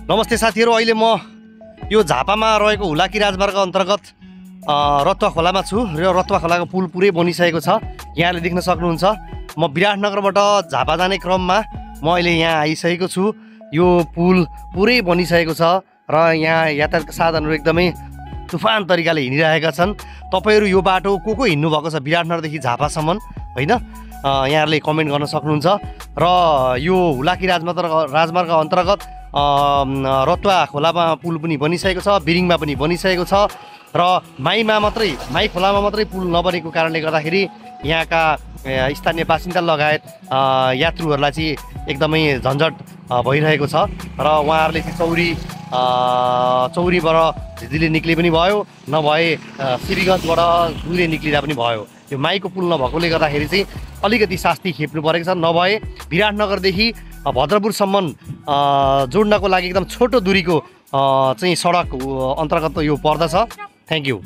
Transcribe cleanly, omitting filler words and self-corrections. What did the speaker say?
नमस्ते साथीहरू, अहिले म यो झापामा रहेको हुलाकी राजमार्ग अन्तर्गत रतुवा खोलामा छु र रतुवा खोलाको पुल पुरै बनिसकेको छ। यहाँले देख्न सक्नुहुन्छ। म विराटनगरबाट झापा जाने क्रममा म अहिले यहाँ आइसकेको छु। यो पुल पुरै बनिसकेको छ र यहाँ यातायातका साधनहरू एकदमै तुफान तरिकाले हिँडिरहेका छन्। तपाईहरू यो बाटो को हिँड्नु भएको छ विराटनगरदेखि झापासम्म होइन, यहाँहरूले कमेन्ट गर्न सक्नुहुन्छ। र यो हुलाकी राजमार्ग अन्तर्गत रतुवा खोलामा पुल पनि बनिसकेको छ, बिरिङमा पनि बनिसकेको छ र माई खोलामा मात्रै पुल नबनेको कारणले गर्दाखेरि यहाँका स्थानीय बासिन्दा लगायत यात्रुहरूलाई चाहिँ एकदमै झन्झट भइरहेको छ र उहाँहरूले चाहिँ चौरीबाट झिझिले निक्ले पनि भयो, नभए श्रीगञ्जबाट दुरे निक्लिँदा पनि भयो। यो माईको पुल नभएकोले गर्दाखेरि चाहिँ अलिकति शास्ति खेप्नु परेको छ। नभए विराटनगरदेखि भद्रपुरसम्म जोड्नको लागि एकदम छोटो दूरीको चाहिँ सडक अन्तर्गत यो पर्दछ। Thank you.